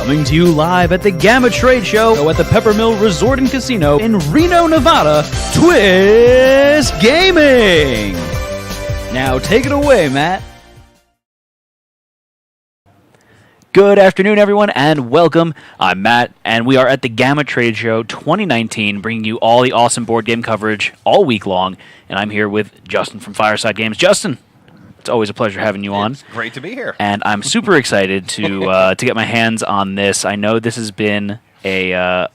Coming to you live at the GAMA Trade Show at the Peppermill Resort and Casino in Reno, Nevada, Twist Gaming! Now take it away, Matt. Good afternoon, everyone, and welcome. I'm Matt, and we are at the GAMA Trade Show 2019, bringing you all the awesome board game coverage all week long, and I'm here with Justin from Fireside Games. Justin, it's always a pleasure having you on. It's great to be here. And I'm super excited to get my hands on this. I know this has been a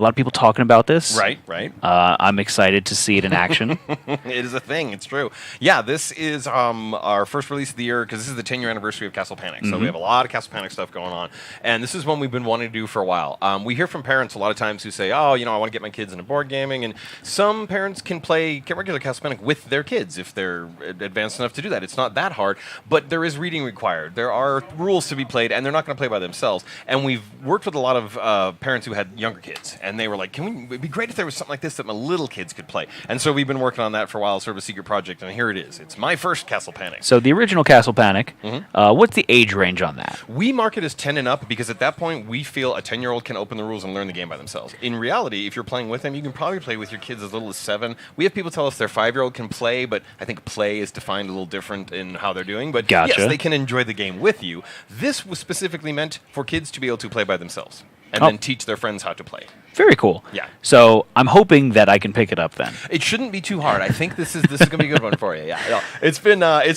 lot of people talking about this. Right. I'm excited to see it in action. It is a thing. It's true. Yeah, this is our first release of the year because this is the 10-year anniversary of Castle Panic. So we have a lot of Castle Panic stuff going on. And this is one we've been wanting to do for a while. We hear from parents a lot of times who say, I want to get my kids into board gaming. And some parents can play regular Castle Panic with their kids if they're advanced enough to do that. It's not that hard, but there is reading required. There are rules to be played, and they're not going to play by themselves. And we've worked with a lot of parents who had younger kids. And they were like, it'd be great if there was something like this that my little kids could play. And so we've been working on that for a while, sort of a secret project, and here it is. It's my first Castle Panic. So the original Castle Panic, what's the age range on that? We mark it as 10 and up because at that point we feel a 10-year-old can open the rules and learn the game by themselves. In reality, if you're playing with them, you can probably play with your kids as little as 7. We have people tell us their 5-year-old can play, but I think play is defined a little different in how they're doing. But Gotcha. Yes, they can enjoy the game with you. This was specifically meant for kids to be able to play by themselves and then teach their friends how to play. Very cool. Yeah. So I'm hoping that I can pick it up then. It shouldn't be too hard. I think this is going to be a good one for you. Yeah. No, it's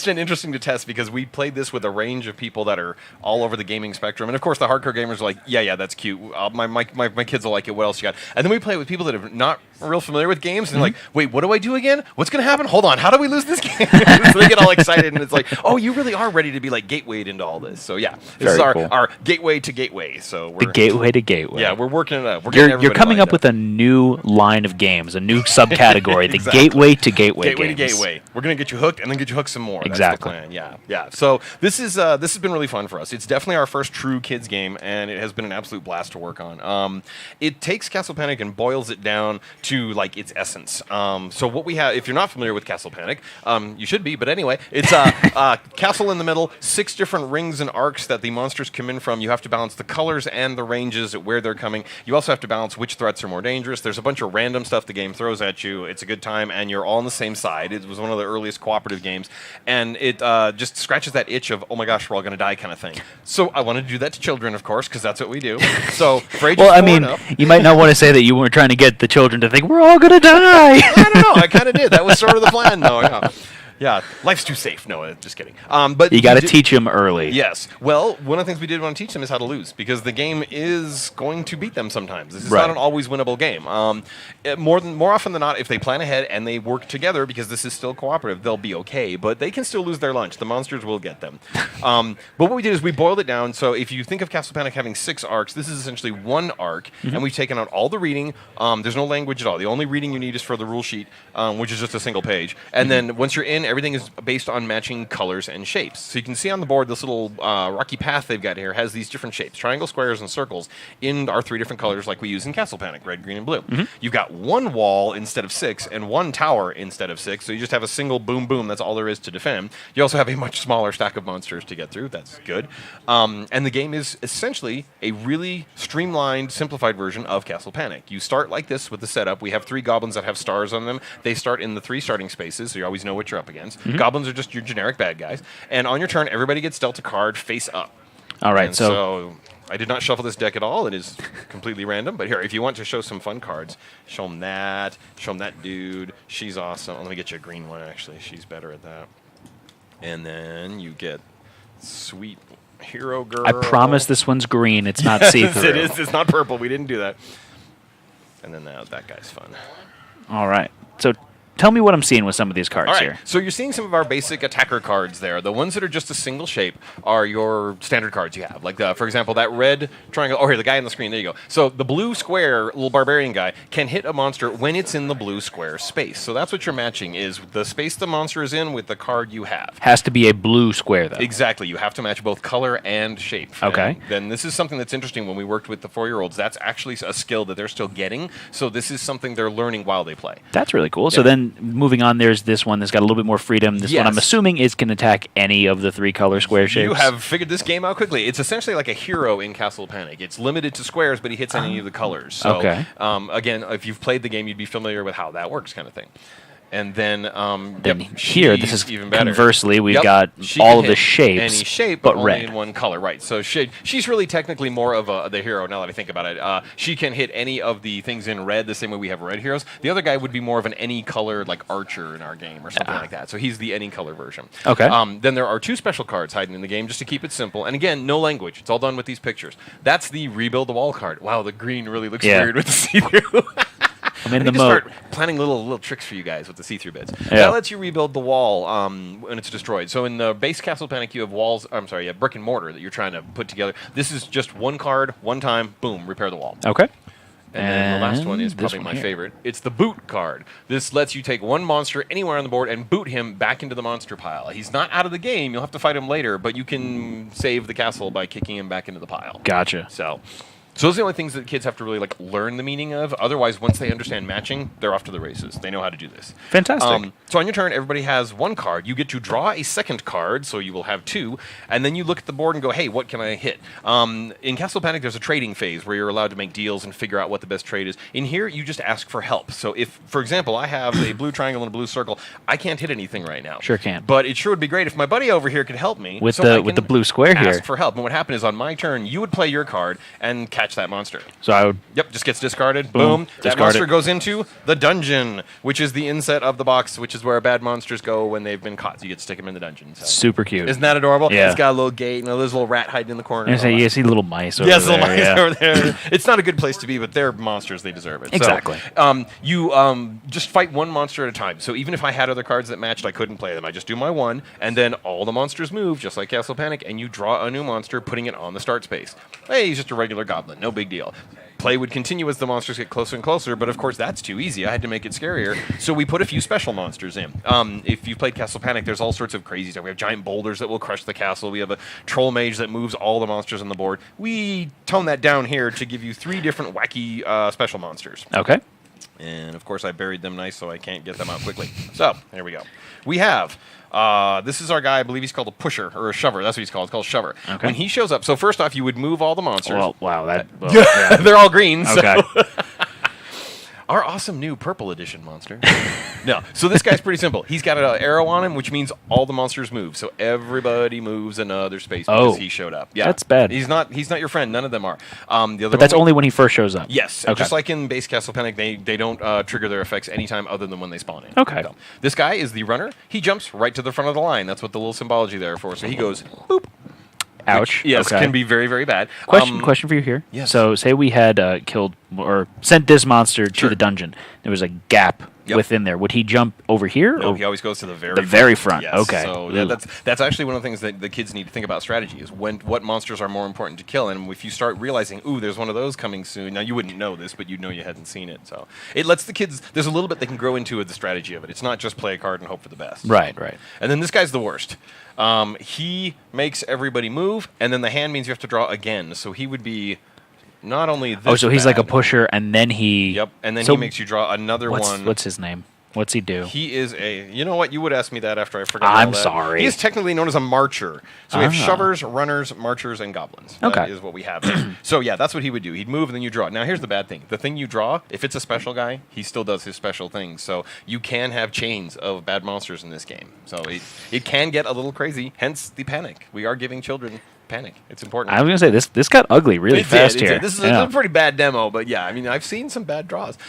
been interesting to test because we played this with a range of people that are all over the gaming spectrum, and of course the hardcore gamers are like, yeah, that's cute. My kids will like it. What else you got? And then we play with people that are not real familiar with games and like, wait, what do I do again? What's going to happen? Hold on, how do we lose this game? So they get all excited, and it's like, oh, you really are ready to be like gatewayed into all this. So yeah, this is our gateway to gateway. So we're the gateway to gateway. Yeah, we're working it up. You're coming up with a new line of games, a new subcategory, Exactly. The gateway to gateway Gateway games. to gateway. We're going to get you hooked and then get you hooked some more. Exactly. That's the plan. Yeah. So this has been really fun for us. It's definitely our first true kids game, and it has been an absolute blast to work on. It takes Castle Panic and boils it down to like its essence. So what we have, if you're not familiar with Castle Panic, you should be, but anyway, it's a castle in the middle, 6 different rings and arcs that the monsters come in from. You have to balance the colors and the ranges at where they're coming. You also have to balance which threats are more dangerous. There's a bunch of random stuff the game throws at you. It's a good time, and you're all on the same side. It was one of the earliest cooperative games, and it just scratches that itch of, oh my gosh, we're all going to die kind of thing. So I wanted to do that to children, of course, because that's what we do. So for ages well, I 4 mean, and up, you might not want to say that you weren't trying to get the children to think we're all going to die. I don't know. I kind of did. That was sort of the plan, though. Yeah, life's too safe. No, just kidding. But you got to teach them early. Yes. Well, one of the things we did want to teach them is how to lose, because the game is going to beat them sometimes. This is not an always winnable game. More often than not, if they plan ahead and they work together, because this is still cooperative, they'll be okay. But they can still lose their lunch. The monsters will get them. But what we did is we boiled it down. So if you think of Castle Panic having 6 arcs, this is essentially 1 arc, and we've taken out all the reading. There's no language at all. The only reading you need is for the rule sheet, which is just a single page. And then once you're in, everything is based on matching colors and shapes. So you can see on the board this little rocky path they've got here has these different shapes, triangles, squares, and circles in our 3 different colors like we use in Castle Panic, red, green, and blue. You've got 1 wall instead of 6 and 1 tower instead of 6, so you just have a single boom, boom. That's all there is to defend. You also have a much smaller stack of monsters to get through. That's good. And the game is essentially a really streamlined, simplified version of Castle Panic. You start like this with the setup. We have 3 goblins that have stars on them. They start in the 3 starting spaces, so you always know what you're up against. Goblins are just your generic bad guys. And on your turn, everybody gets dealt a card face up. All right, and so I did not shuffle this deck at all. It is completely random. But here, if you want to show some fun cards, show them that. Show them that dude. She's awesome. Let me get you a green one, actually. She's better at that. And then you get sweet hero girl. I promise this one's green. It's not see-through. It is. It's not purple. We didn't do that. And then that guy's fun. All right. So tell me what I'm seeing with some of these cards here. So you're seeing some of our basic attacker cards there. The ones that are just a single shape are your standard cards you have. Like, for example, that red triangle. Oh, here, the guy on the screen. There you go. So the blue square, little barbarian guy, can hit a monster when it's in the blue square space. So that's what you're matching, is the space the monster is in with the card you have. Has to be a blue square, though. Exactly. You have to match both color and shape. Okay. And then this is something that's interesting when we worked with the 4-year-olds. That's actually a skill that they're still getting. So this is something they're learning while they play. That's really cool. Yeah. So then then moving on, there's this one that's got a little bit more freedom. This one, I'm assuming, is can attack any of the 3 color square shapes. You have figured this game out quickly. It's essentially like a hero in Castle Panic. It's limited to squares, but he hits any of the colors. So, again, if you've played the game, you'd be familiar with how that works, kind of thing. And then, here, this is even better. Conversely, we've got all of the shapes, any shape, but only red in one color, right? So she's really technically more of the hero. Now that I think about it, she can hit any of the things in red the same way we have red heroes. The other guy would be more of an any color like archer in our game or something like that. So he's the any color version. Okay. Then there are 2 special cards hiding in the game just to keep it simple. And again, no language. It's all done with these pictures. That's the rebuild the wall card. Wow, the green really looks weird with the see-through. I'm in I the mode. Start planning little tricks for you guys with the see-through bits. That lets you rebuild the wall when it's destroyed. So in the base Castle Panic, you have walls. I'm sorry, you have brick and mortar that you're trying to put together. This is just one card, one time, boom, repair the wall. Okay. And then the last one is probably my favorite. It's the boot card. This lets you take one monster anywhere on the board and boot him back into the monster pile. He's not out of the game. You'll have to fight him later, but you can save the castle by kicking him back into the pile. Gotcha. So those are the only things that kids have to really learn the meaning of. Otherwise, once they understand matching, they're off to the races. They know how to do this. Fantastic. So on your turn, everybody has 1 card. You get to draw a second card, so you will have 2, and then you look at the board and go, hey, what can I hit? In Castle Panic, there's a trading phase where you're allowed to make deals and figure out what the best trade is. In here, you just ask for help. So if, for example, I have a blue triangle and a blue circle, I can't hit anything right now. Sure can't. But it sure would be great if my buddy over here could help me. With the blue square here. Ask for help. And what happened is on my turn, you would play your card and catch that monster. So I would... Yep, just gets discarded. Boom. That monster goes into the dungeon, which is the inset of the box, which is where bad monsters go when they've been caught. So you get to stick them in the dungeon. So. Super cute. Isn't that adorable? Yeah. It's got a little gate, and there's a little rat hiding in the corner. You see little mice over there. Yes, little mice over there. It's not a good place to be, but they're monsters. They deserve it. Exactly. So, you just fight one monster at a time. So even if I had other cards that matched, I couldn't play them. I just do my one, and then all the monsters move, just like Castle Panic, and you draw a new monster, putting it on the start space. Hey, he's just a regular goblin. No big deal. Play would continue as the monsters get closer and closer, but of course that's too easy. I had to make it scarier, so we put a few special monsters in. If you've played Castle Panic, there's all sorts of crazy stuff. We have giant boulders that will crush the castle. We have a troll mage that moves all the monsters on the board. We tone that down here to give you 3 different wacky special monsters. Okay. And of course I buried them nice so I can't get them out quickly. So, there we go. We have... this is our guy, I believe he's called a pusher, or a shover. That's what he's called. It's called shover. Okay. When he shows up, so first off, you would move all the monsters. Well, wow. Yeah. They're all green. Okay. So. Our awesome new purple edition monster. No. So this guy's pretty simple. He's got an arrow on him, which means all the monsters move. So everybody moves another space because he showed up. Yeah. That's bad. He's not your friend. None of them are. But that's only when he first shows up. Yes. Okay. Just like in base Castle Panic, they don't trigger their effects anytime other than when they spawn in. Okay. So, this guy is the runner. He jumps right to the front of the line. That's what the little symbology there for. So he goes, boop. Ouch. Which, yes, can be very, very bad. Question for you here. Yes. So, say we had killed or sent this monster to the dungeon. There was a gap within there. Would he jump over here? No, or he always goes to the very front. Yes. Okay. So that's actually one of the things that the kids need to think about strategy is what monsters are more important to kill. And if you start realizing, ooh, there's one of those coming soon. Now, you wouldn't know this, but you'd know you hadn't seen it. So it lets the kids, there's a little bit they can grow into the strategy of it. It's not just play a card and hope for the best. Right. And then this guy's the worst. He makes everybody move, and then the hand means you have to draw again. So he would be not only this so he's like a pusher, and then he... Yep, and then he makes you draw another one. What's his name? What's he do? He is you know what? You would ask me that after I forgot I'm that. sorry. He is technically known as a marcher. So we have shovers, runners, marchers, and goblins. That is what we have there. So yeah, that's what he would do. He'd move and then you draw. Now here's the bad thing. The thing you draw, if it's a special guy, he still does his special things. So you can have chains of bad monsters in this game. So it can get a little crazy, hence the panic. We are giving children panic. It's important. I was going to say, this got ugly really fast here. This is a pretty bad demo, but yeah, I mean, I've seen some bad draws.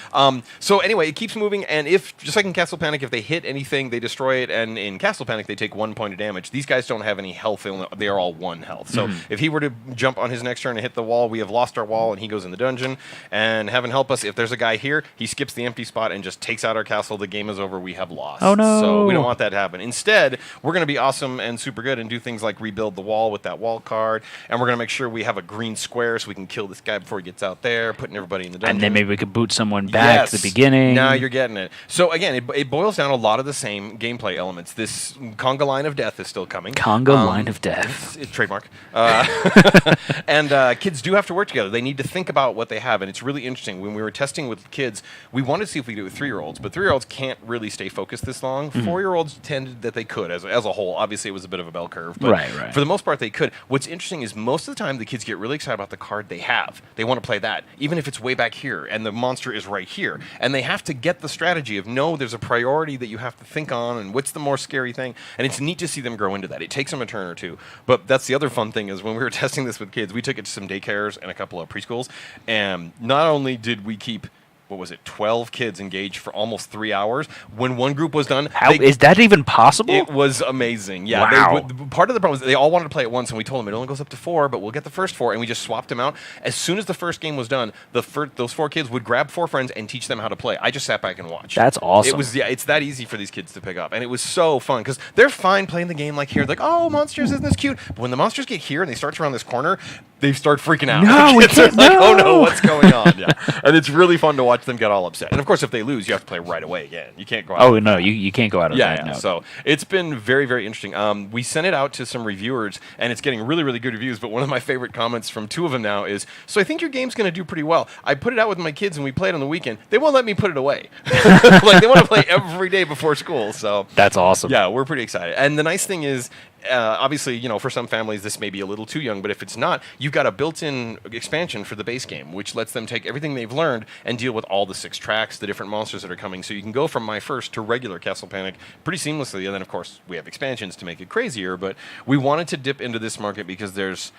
So anyway, it keeps moving, and if, just like in Castle Panic, if they hit anything, they destroy it, and in Castle Panic, they take 1 point of damage. These guys don't have any health. They are all 1 health. So if he were to jump on his next turn and hit the wall, we have lost our wall, and he goes in the dungeon. And heaven help us, if there's a guy here, he skips the empty spot and just takes out our castle. The game is over. We have lost. Oh, no. So we don't want that to happen. Instead, we're going to be awesome and super good and do things like rebuild the wall with that wall card, and we're going to make sure we have a green square so we can kill this guy before he gets out there, putting everybody in the dungeon. And then maybe we could boot someone back to the beginning. Now you're getting it. So again, it boils down to a lot of the same gameplay elements. This conga line of death is still coming. Conga line of death. It's trademark. And kids do have to work together. They need to think about what they have, and it's really interesting. When we were testing with kids, we wanted to see if we could do it with 3-year-olds, but 3-year-olds can't really stay focused this long. 4-year-olds tended that they could, as a whole. Obviously, it was a bit of a bell curve, but right. for the most part, they could. What's interesting is most of the time, the kids get really excited about the card they have. They want to play that, even if it's way back here, and the monster is right here. And they have to get the strategy of, no, there's a priority that you have to think on, and what's the more scary thing. And it's neat to see them grow into that. It takes them a turn or two. But that's the other fun thing is when we were testing this with kids, we took it to some daycares and a couple of preschools, and not only did we keep 12 kids engaged for almost 3 hours. When one group was done... Is that even possible? It was amazing. Yeah. Wow. Part of the problem is they all wanted to play at once, and we told them it only goes up to 4, but we'll get the first 4, and we just swapped them out. As soon as the first game was done, those 4 kids would grab 4 friends and teach them how to play. I just sat back and watched. That's awesome. It's that easy for these kids to pick up, and it was so fun, because they're fine playing the game like here. Like, oh, monsters, isn't this cute? But when the monsters get here and they start around this corner, they start freaking out. No, the kids are like, oh no, what's going on? Yeah. And it's really fun to watch them get all upset. And of course, if they lose, you have to play right away again. You can't go out. Oh, no, you can't go out of that. Yeah. So it's been very, very interesting. We sent it out to some reviewers, and it's getting really, really good reviews. But one of my favorite comments from 2 of them now is, so I think your game's going to do pretty well. I put it out with my kids, and we played on the weekend. They won't let me put it away. Like, they want to play every day before school. So that's awesome. Yeah, we're pretty excited. And the nice thing is, obviously, for some families, this may be a little too young, but if it's not, you've got a built-in expansion for the base game, which lets them take everything they've learned and deal with all the 6 tracks, the different monsters that are coming. So you can go from My First to regular Castle Panic pretty seamlessly. And then, of course, we have expansions to make it crazier. But we wanted to dip into this market because there's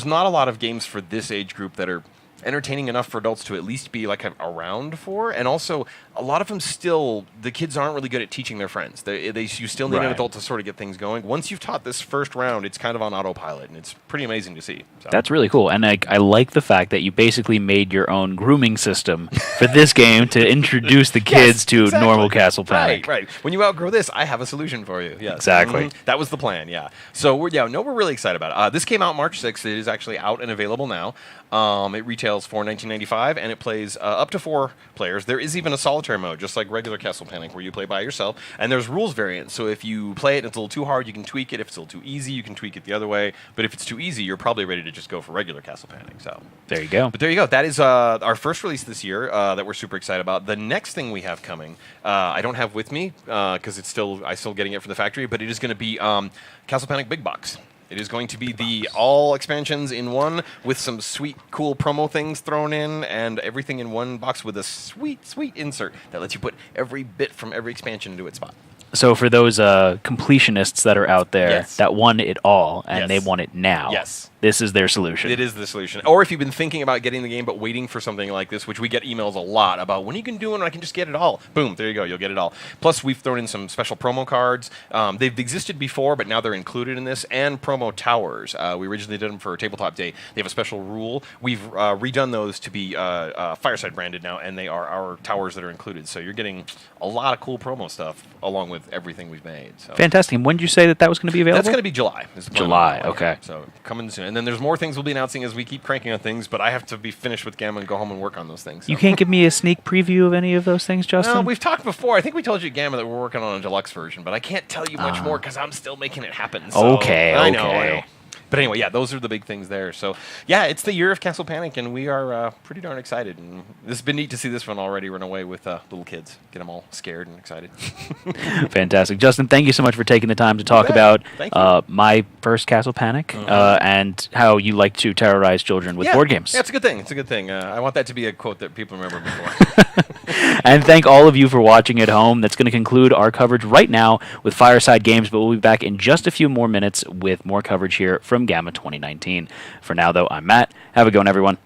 not a lot of games for this age group that are entertaining enough for adults to at least be like around for, and also a lot of them still, the kids aren't really good at teaching their friends. You still need an adult to sort of get things going. Once you've taught this first round, it's kind of on autopilot, and it's pretty amazing to see. So. That's really cool, and I like the fact that you basically made your own grooming system for this game to introduce the kids to normal Castle Panic. Right. When you outgrow this, I have a solution for you. Yes. Exactly. That was the plan. Yeah. So we're really excited about it. This came out March 6th. It is actually out and available now. It retails for $19.95, and it plays up to 4 players. There is even a solitaire mode, just like regular Castle Panic, where you play by yourself. And there's rules variants, so if you play it and it's a little too hard, you can tweak it. If it's a little too easy, you can tweak it the other way. But if it's too easy, you're probably ready to just go for regular Castle Panic. So there you go. But there you go. That is our first release this year that we're super excited about. The next thing we have coming, I don't have with me because I'm still getting it from the factory, but it is going to be Castle Panic Big Box. It is going to be the all expansions in one with some sweet, cool promo things thrown in and everything in one box with a sweet, sweet insert that lets you put every bit from every expansion into its spot. So for those completionists that are out there that want it all and they want it now, this is their solution. It is the solution. Or if you've been thinking about getting the game but waiting for something like this, which we get emails a lot about, when you can do it and I can just get it all. Boom, there you go, you'll get it all. Plus, we've thrown in some special promo cards. They've existed before, but now they're included in this, and promo towers. We originally did them for Tabletop Day. They have a special rule. We've redone those to be Fireside branded now, and they are our towers that are included. So you're getting a lot of cool promo stuff along with everything we've made. So. Fantastic. And when did you say that was going to be available? That's going to be July. July, okay. So coming soon. And then there's more things we'll be announcing as we keep cranking on things, but I have to be finished with GAMA and go home and work on those things. So. You can't give me a sneak preview of any of those things, Justin? No, we've talked before. I think we told you at GAMA that we're working on a deluxe version, but I can't tell you much more because I'm still making it happen. So Okay. I know. But anyway, those are the big things there. So, it's the year of Castle Panic, and we are pretty darn excited. And it's been neat to see this one already run away with little kids. Get them all scared and excited. Fantastic. Justin, thank you so much for taking the time to talk about My First Castle Panic and how you like to terrorize children with board games. Yeah, it's a good thing. It's a good thing. I want that to be a quote that people remember before. And thank all of you for watching at home. That's going to conclude our coverage right now with Fireside Games, but we'll be back in just a few more minutes with more coverage here from GAMA 2019. For now, though, I'm Matt. Have a good one, everyone.